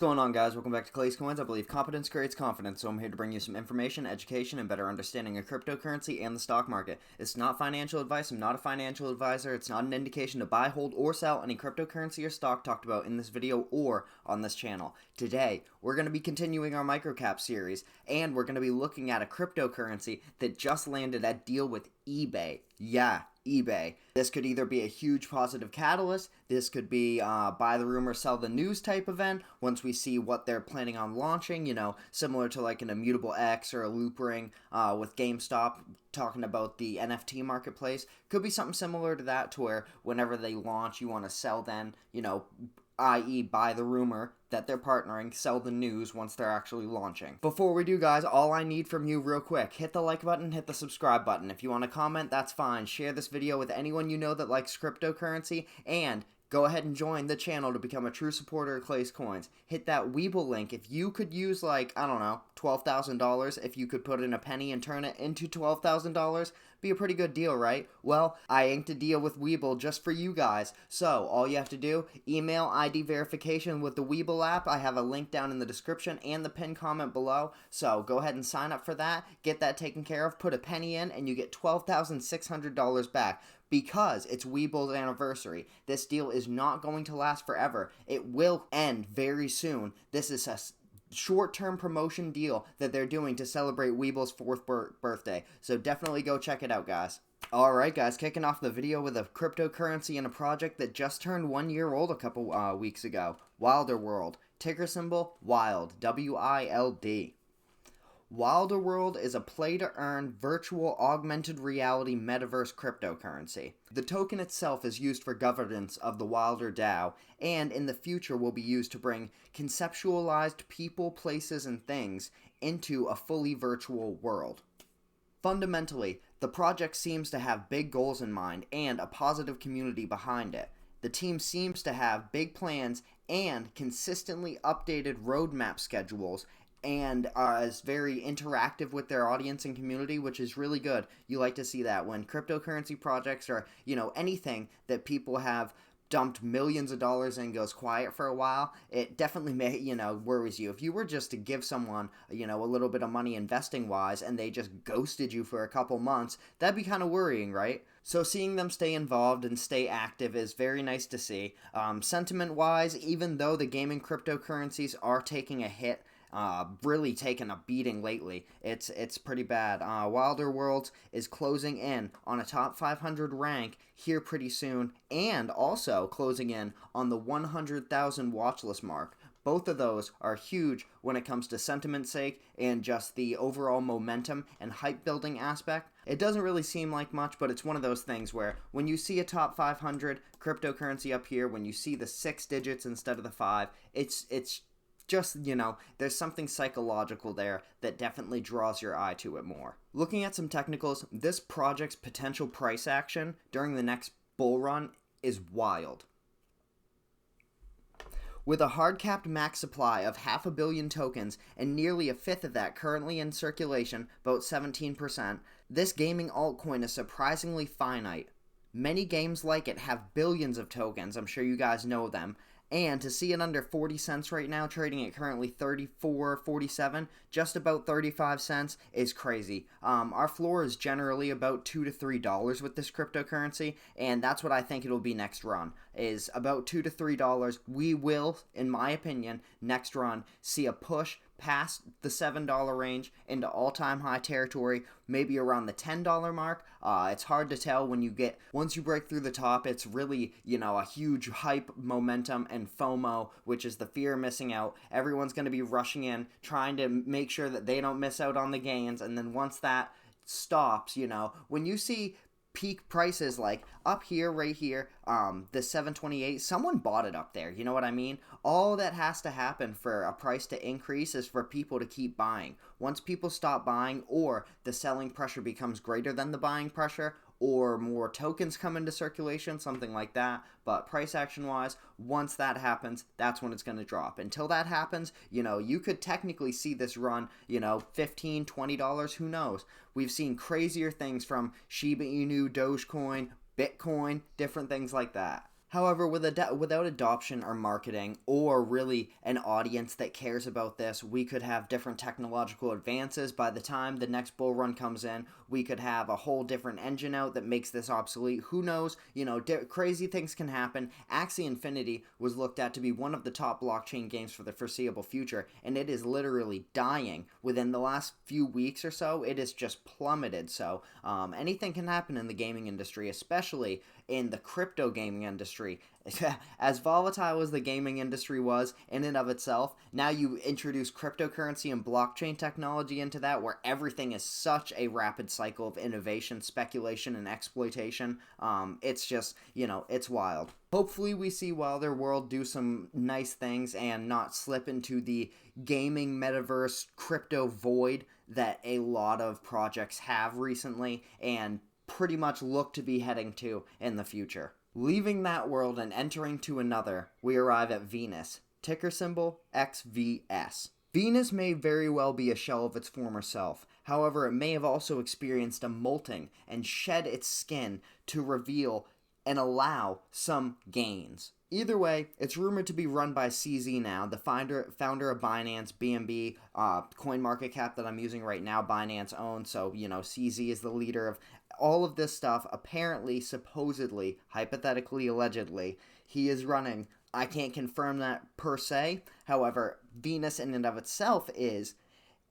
going on, guys? Welcome back to Clay's Coins. I believe competence creates confidence, so I'm here to bring you some information, education, and better understanding of cryptocurrency and the stock market. It's not financial advice. I'm not a financial advisor. It's not an indication to buy, hold, or sell any cryptocurrency or stock talked about in this video or on this channel. Today, we're going to be continuing our Microcap series, and we're going to be looking at a cryptocurrency that just landed a deal with eBay. Yeah, eBay. This could either be a huge positive catalyst, this could be buy the rumor, sell the news type event once we see what they're planning on launching, you know, similar to like an Immutable X or a Loop Ring with GameStop talking about the NFT marketplace. Could be something similar to that, to where whenever they launch, you want to sell then, you know, i.e. buy the rumor that they're partnering, sell the news once they're actually launching. Before we do, guys, all I need from you real quick, hit the like button, hit the subscribe button. If you want to comment, that's fine. Share this video with anyone you know that likes cryptocurrency, and go ahead and join the channel to become a true supporter of Clay's Coins. Hit that Weeble link. If you could use, like, I don't know, $12,000, if you could put in a penny and turn it into $12,000, be a pretty good deal, right? Well, I inked a deal with Weeble just for you guys. So, all you have to do, email ID verification with the Weeble app. I have a link down in the description and the pinned comment below. So, go ahead and sign up for that. Get that taken care of. Put a penny in, and you get $12,600 back. Because it's Weeble's anniversary. This deal is not going to last forever. It will end very soon. This is a short-term promotion deal that they're doing to celebrate Weeble's 4th birthday. So definitely go check it out, guys. Alright, guys, kicking off the video with a cryptocurrency and a project that just turned 1 year old a couple weeks ago. Wilder World. Ticker symbol WILD. W-I-L-D. Wilder World is a play-to-earn virtual augmented reality metaverse cryptocurrency. The token itself is used for governance of the Wilder DAO, and in the future will be used to bring conceptualized people, places, and things into a fully virtual world. Fundamentally, the project seems to have big goals in mind and a positive community behind it. The team seems to have big plans and consistently updated roadmap schedules, and is very interactive with their audience and community, which is really good. You like to see that when cryptocurrency projects or, you know, anything that people have dumped millions of dollars in goes quiet for a while, it definitely worries you. If you were just to give someone, you know, a little bit of money investing wise and they just ghosted you for a couple months, that'd be kind of worrying, right? So seeing them stay involved and stay active is very nice to see. Sentiment wise, even though the gaming cryptocurrencies are taking a hit, really taken a beating lately. It's pretty bad. Wilder Worlds is closing in on a top 500 rank here pretty soon, and also closing in on the 100,000 watchlist mark. Both of those are huge when it comes to sentiment's sake and just the overall momentum and hype building aspect. It doesn't really seem like much, but it's one of those things where when you see a top 500 cryptocurrency up here, when you see the 6 digits instead of the 5, it's just, you know, there's something psychological there that definitely draws your eye to it more. Looking at some technicals, this project's potential price action during the next bull run is wild. With a hard-capped max supply of 500 million tokens and nearly a fifth of that currently in circulation, about 17%, this gaming altcoin is surprisingly finite. Many games like it have billions of tokens, I'm sure you guys know them, and to see it under 40 cents right now, trading at currently 34.47, just about 35 cents, is crazy. Our floor is generally about $2 to $3 with this cryptocurrency, and that's what I think it'll be next run, is about $2 to $3. We will, in my opinion, next run, see a push past the $7 range into all-time high territory, maybe around the $10 mark. It's hard to tell once you break through the top. It's really, you know, a huge hype, momentum, and FOMO, which is the fear of missing out. Everyone's going to be rushing in, trying to make sure that they don't miss out on the gains, and then once that stops, you know, when you see peak prices like up here, right here, the 728, someone bought it up there, you know what I mean? All that has to happen for a price to increase is for people to keep buying. Once people stop buying, or the selling pressure becomes greater than the buying pressure, or more tokens come into circulation, something like that. But price action wise, once that happens, that's when it's going to drop. Until that happens, you know, you could technically see this run, you know, $15, $20, who knows? We've seen crazier things from Shiba Inu, Dogecoin, Bitcoin, different things like that. However, without adoption or marketing, or really an audience that cares about this, we could have different technological advances. By the time the next bull run comes in, we could have a whole different engine out that makes this obsolete. Who knows? Crazy things can happen. Axie Infinity was looked at to be one of the top blockchain games for the foreseeable future, and it is literally dying. Within the last few weeks or so, it has just plummeted. So anything can happen in the gaming industry, especially in the crypto gaming industry. As volatile as the gaming industry was in and of itself, now you introduce cryptocurrency and blockchain technology into that, where everything is such a rapid cycle of innovation, speculation, and exploitation. It's just, it's wild. Hopefully we see Wilder World do some nice things and not slip into the gaming metaverse crypto void that a lot of projects have recently and pretty much look to be heading to in the future. Leaving that world and entering to another, we arrive at Venus, ticker symbol XVS. Venus may very well be a shell of its former self. However, it may have also experienced a molting and shed its skin to reveal and allow some gains. Either way, it's rumored to be run by CZ now, the founder of Binance, BNB, Microcap that I'm using right now, Binance owns, so, CZ is the leader of all of this stuff. Apparently, supposedly, hypothetically, allegedly, he is running. I can't confirm that per se. However, Venus in and of itself is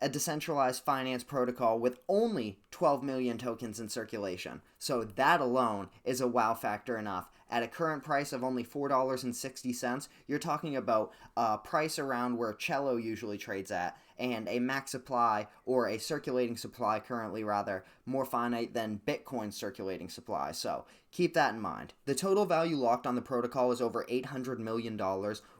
a decentralized finance protocol with only 12 million tokens in circulation. So that alone is a wow factor enough. At a current price of only $4.60, you're talking about a price around where Cello usually trades at, and a max supply, or a circulating supply currently rather, more finite than Bitcoin's circulating supply. So keep that in mind. The total value locked on the protocol is over $800 million,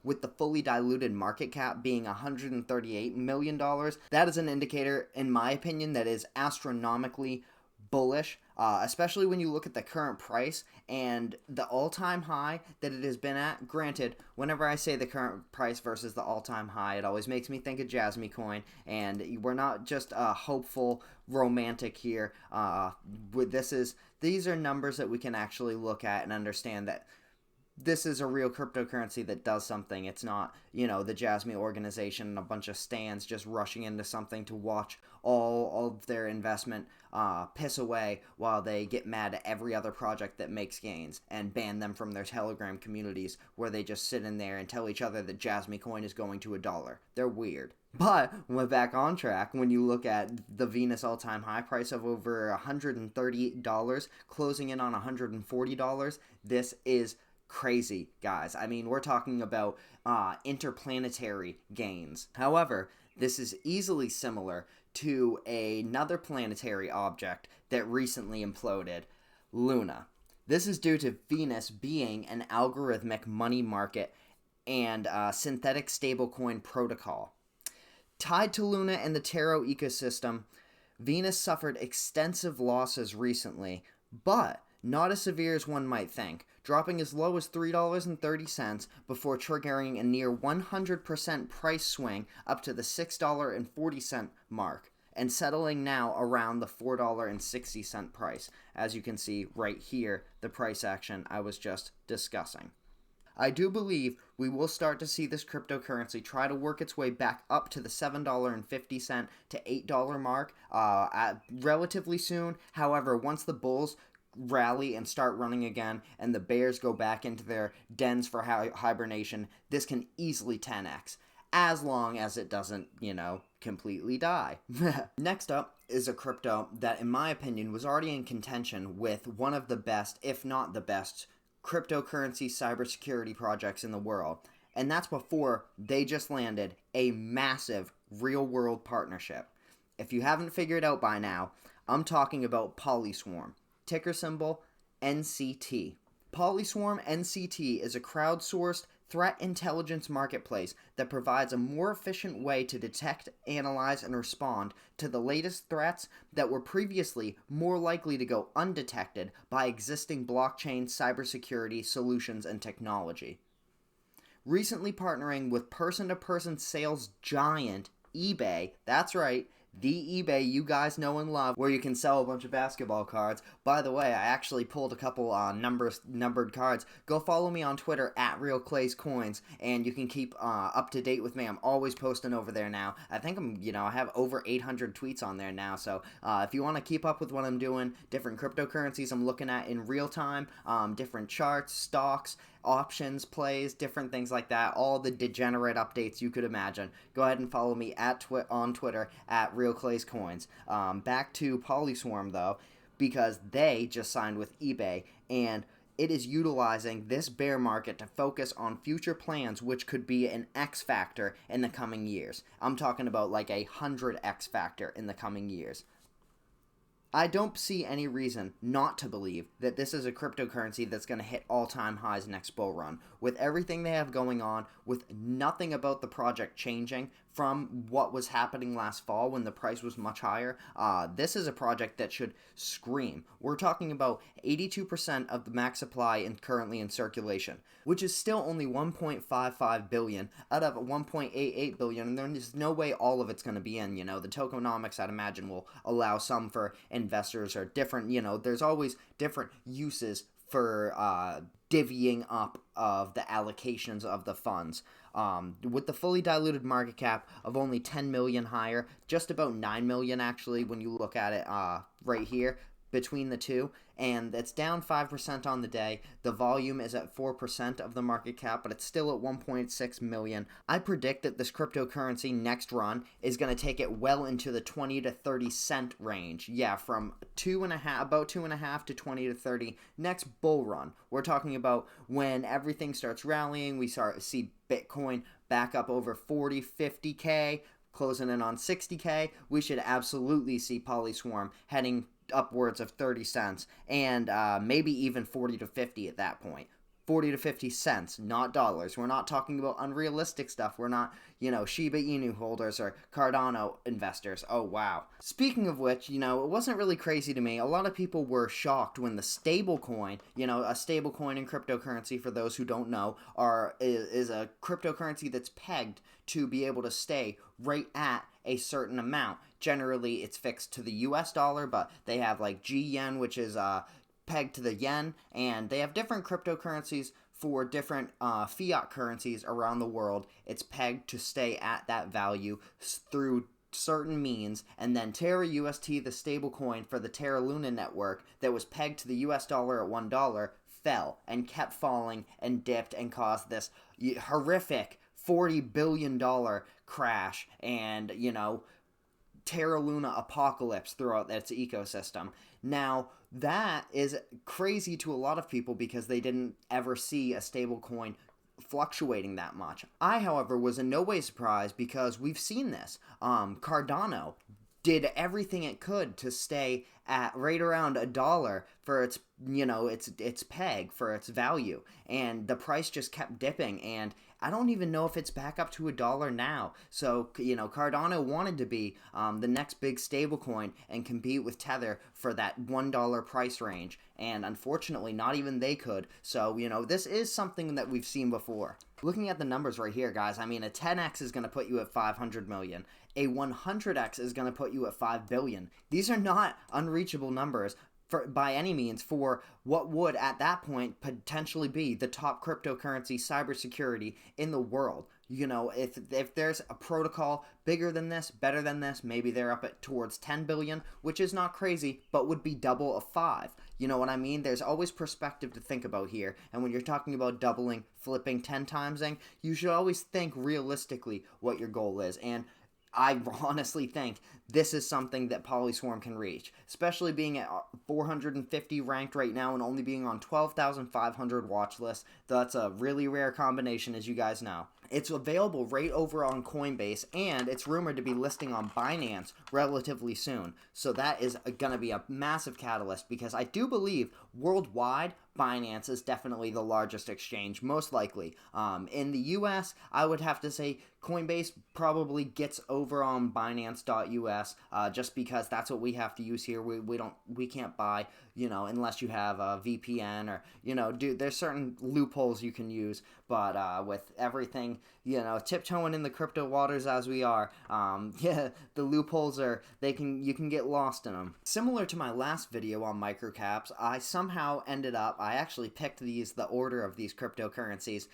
with the fully diluted market cap being $138 million. That is an indicator, in my opinion, that is astronomically bullish, especially when you look at the current price and the all-time high that it has been at. Granted, whenever I say the current price versus the all-time high, it always makes me think of Jasmy coin, and we're not just hopeful romantic here. These are numbers that we can actually look at and understand that this is a real cryptocurrency that does something. It's not, the Jasmy organization and a bunch of stands just rushing into something to watch all of their investment piss away while they get mad at every other project that makes gains and ban them from their Telegram communities where they just sit in there and tell each other that Jasmy coin is going to $1. They're weird. But we're back on track when you look at the Venus all-time high price of over $130, closing in on $140. This is crazy, guys. I mean, we're talking about interplanetary gains. However, this is easily similar to another planetary object that recently imploded, Luna. This is due to Venus being an algorithmic money market and synthetic stablecoin protocol. Tied to Luna and the Terra ecosystem, Venus suffered extensive losses recently, but not as severe as one might think, dropping as low as $3.30 before triggering a near 100% price swing up to the $6.40 mark, and settling now around the $4.60 price, as you can see right here, the price action I was just discussing. I do believe we will start to see this cryptocurrency try to work its way back up to the $7.50 to $8 mark relatively soon. However, once the bulls rally and start running again and the bears go back into their dens for hibernation, this can easily 10x, as long as it doesn't, completely die. Next up is a crypto that, in my opinion, was already in contention with one of the best, if not the best, cryptocurrency cybersecurity projects in the world, and that's before they just landed a massive real-world partnership. If you haven't figured out by now, I'm talking about polyswarm, ticker symbol NCT. Polyswarm NCT is a crowdsourced threat intelligence marketplace that provides a more efficient way to detect, analyze, and respond to the latest threats that were previously more likely to go undetected by existing blockchain cybersecurity solutions and technology. Recently partnering with person-to-person sales giant eBay, that's right, the eBay you guys know and love, where you can sell a bunch of basketball cards. By the way, I actually pulled a couple numbered cards. Go follow me on Twitter at RealClaysCoins, and you can keep up to date with me. I'm always posting over there now. I think I have over 800 tweets on there now. So if you want to keep up with what I'm doing, different cryptocurrencies I'm looking at in real time, different charts, stocks, options, plays, different things like that, all the degenerate updates you could imagine. Go ahead and follow me on Twitter at RealClaysCoins. Back to Polyswarm though, because they just signed with eBay, and it is utilizing this bear market to focus on future plans, which could be an X factor in the coming years. I'm talking about like 100X factor in the coming years. I don't see any reason not to believe that this is a cryptocurrency that's going to hit all-time highs next bull run. With everything they have going on, with nothing about the project changing from what was happening last fall when the price was much higher, this is a project that should scream. We're talking about 82% of the max supply currently in circulation, which is still only 1.55 billion out of 1.88 billion, and there's no way all of it's going to be in. The tokenomics, I'd imagine, will allow some for investors or different, there's always different uses for divvying up of the allocations of the funds. With the fully diluted market cap of only 10 million higher, just about 9 million actually when you look at it right here between the two, and it's down 5% on the day. The volume is at 4% of the market cap, but it's still at 1.6 million. I predict that this cryptocurrency next run is going to take it well into the 20 to 30 cent range. Yeah, from about 2.5 to 20 to 30 next bull run. We're talking about when everything starts rallying, we see Bitcoin back up over 40, 50K, closing in on 60K. We should absolutely see Polyswarm heading upwards of 30 cents, and maybe even 40 to 50 at that point. 40 to 50 cents, not dollars. We're not talking about unrealistic stuff. We're not, Shiba Inu holders or Cardano investors. Oh, wow. Speaking of which, it wasn't really crazy to me. A lot of people were shocked when the stablecoin, a stablecoin in cryptocurrency, for those who don't know, is a cryptocurrency that's pegged to be able to stay right at a certain amount. Generally, it's fixed to the US dollar, but they have like G yen, which is pegged to the yen, and they have different cryptocurrencies for different fiat currencies around the world. It's pegged to stay at that value through certain means, and then Terra UST, the stablecoin for the Terra Luna network that was pegged to the US dollar at $1, fell and kept falling and dipped and caused this horrific $40 billion crash and, Terra Luna apocalypse throughout its ecosystem. Now, that is crazy to a lot of people because they didn't ever see a stablecoin fluctuating that much. I, however, was in no way surprised because we've seen this. Cardano did everything it could to stay at right around $1 for its, its peg, for its value, and the price just kept dipping, and I don't even know if it's back up to $1 now. So, Cardano wanted to be the next big stablecoin and compete with Tether for that $1 price range. And unfortunately, not even they could. So, this is something that we've seen before. Looking at the numbers right here, guys, a 10x is going to put you at 500 million. A 100x is going to put you at 5 billion. These are not unreachable numbers by any means for what would at that point potentially be the top cryptocurrency cybersecurity in the world. If there's a protocol bigger than this, better than this, maybe they're up at towards 10 billion, which is not crazy, but would be double of 5. You know what I mean? There's always perspective to think about here. And when you're talking about doubling, flipping, 10 timesing, you should always think realistically what your goal is. And I honestly think this is something that Polyswarm can reach, especially being at 450 ranked right now and only being on 12,500 watch list. That's a really rare combination, as you guys know. It's available right over on Coinbase, and it's rumored to be listing on Binance relatively soon. So that is going to be a massive catalyst because I do believe worldwide Binance is definitely the largest exchange, most likely. In the US, I would have to say Coinbase probably gets over on Binance.us, just because that's what we have to use here. We can't buy, unless you have a VPN or, there's certain loopholes you can use. But with everything, tiptoeing in the crypto waters as we are, the loopholes you can get lost in them. Similar to my last video on microcaps, I actually picked the order of these cryptocurrencies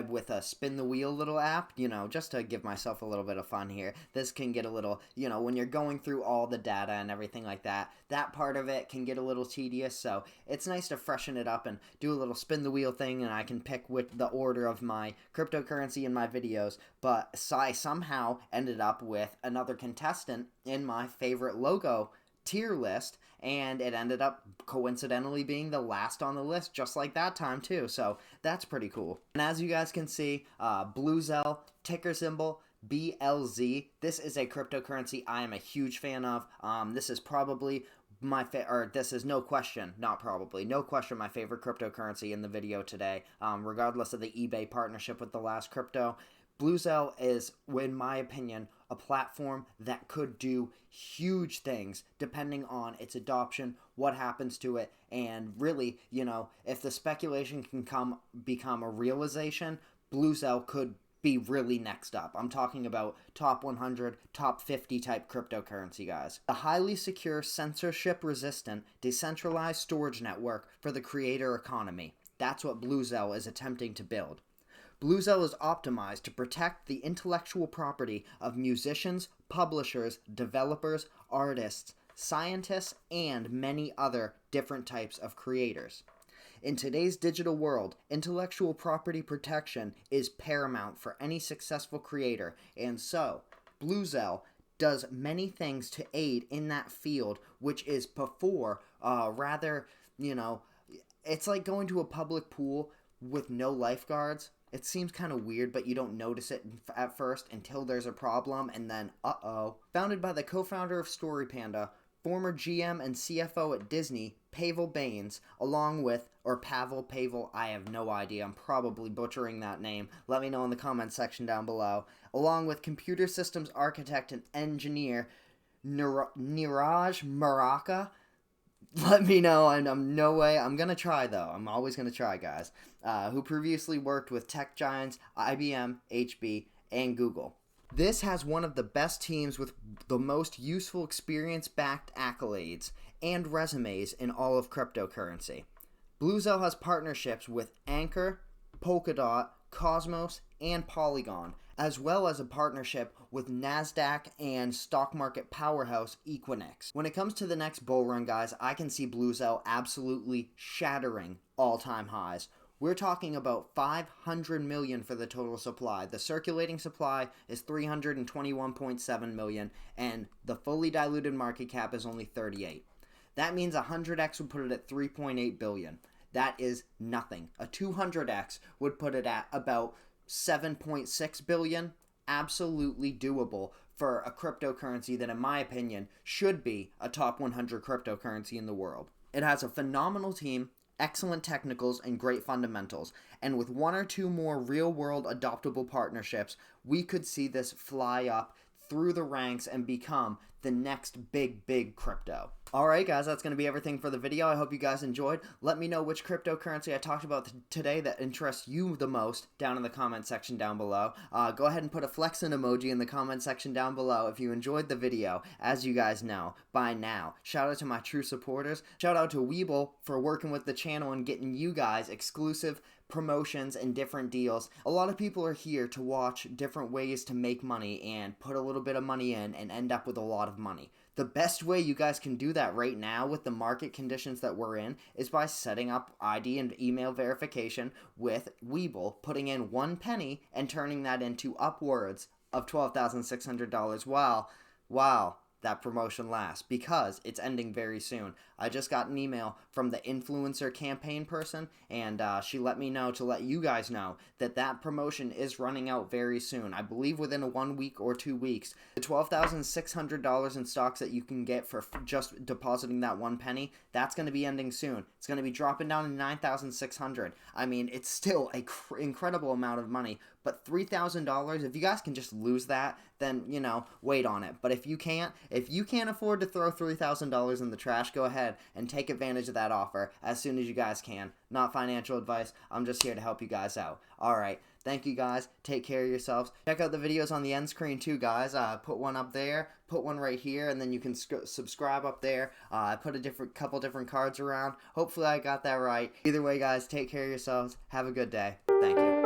with a spin the wheel little app, just to give myself a little bit of fun here. This can get a little, when you're going through all the data and everything like that, that part of it can get a little tedious, so it's nice to freshen it up and do a little spin the wheel thing, and I can pick with the order of my cryptocurrency in my videos. But I somehow ended up with another contestant in my favorite logo tier list, and it ended up coincidentally being the last on the list, just like that time too, so that's pretty cool. And as you guys can see, bluzelle, ticker symbol BLZ. This is a cryptocurrency I am a huge fan of. This is probably this is no question my favorite cryptocurrency in the video today, regardless of the eBay partnership with the last crypto. bluzelle is, in my opinion, a platform that could do huge things depending on its adoption, what happens to it, and really, if the speculation can become a realization, bluzelle could be really next up. I'm talking about top 100, top 50 type cryptocurrency, guys. A highly secure, censorship-resistant, decentralized storage network for the creator economy. That's what bluzelle is attempting to build. bluzelle is optimized to protect the intellectual property of musicians, publishers, developers, artists, scientists, and many other different types of creators. In today's digital world, intellectual property protection is paramount for any successful creator, and so bluzelle does many things to aid in that field, which is it's like going to a public pool with no lifeguards. It seems kind of weird, but you don't notice it at first until there's a problem, and then, Founded by the co-founder of StoryPanda, former GM and CFO at Disney, Pavel Baines, Pavel, I have no idea, I'm probably butchering that name, let me know in the comments section down below, along with computer systems architect and engineer Niraj Maraka. Let me know, and I'm gonna try though, I'm always gonna try, guys, who previously worked with tech giants IBM, HP, and Google. This has one of the best teams with the most useful experience-backed accolades and resumes in all of cryptocurrency. bluzelle has partnerships with Anchor, Polkadot, Cosmos, and Polygon, as well as a partnership with NASDAQ and stock market powerhouse Equinix. When it comes to the next bull run, guys, I can see bluzelle absolutely shattering all-time highs. We're talking about 500 million for the total supply. The circulating supply is 321.7 million, and the fully diluted market cap is only 38. That means 100x would put it at 3.8 billion. That is nothing. A 200x would put it at about 7.6 billion. Absolutely doable for a cryptocurrency that, in my opinion, should be a top 100 cryptocurrency in the world. It has a phenomenal team, excellent technicals, and great fundamentals, and with one or two more real-world adoptable partnerships, we could see this fly up through the ranks and become the next big crypto. Alright guys, that's going to be everything for the video. I hope you guys enjoyed. Let me know which cryptocurrency I talked about today that interests you the most down in the comment section down below. Go ahead and put a flexing emoji in the comment section down below if you enjoyed the video. As you guys know by now, shout out to my true supporters. Shout out to Weeble for working with the channel and getting you guys exclusive promotions and different deals. A lot of people are here to watch different ways to make money and put a little bit of money in and end up with a lot of money. The best way you guys can do that right now with the market conditions that we're in is by setting up ID and email verification with Weeble, putting in 1 penny and turning that into upwards of $12,600. Wow. that promotion lasts, because it's ending very soon. I just got an email from the influencer campaign person, and she let me know to let you guys know that that promotion is running out very soon. I believe within a 1 week or 2 weeks. The $12,600 in stocks that you can get for just depositing that 1 penny, that's going to be ending soon. It's going to be dropping down to $9,600. I mean, it's still a incredible amount of money, but $3,000, if you guys can just lose that, then, you know, wait on it. But if you can't afford to throw $3,000 in the trash, go ahead and take advantage of that offer as soon as you guys can. Not financial advice. I'm just here to help you guys out. Alright, thank you guys. Take care of yourselves. Check out the videos on the end screen too, guys. Put one up there, put one right here, and then you can subscribe up there. I put a couple different cards around. Hopefully I got that right. Either way, guys, take care of yourselves. Have a good day. Thank you.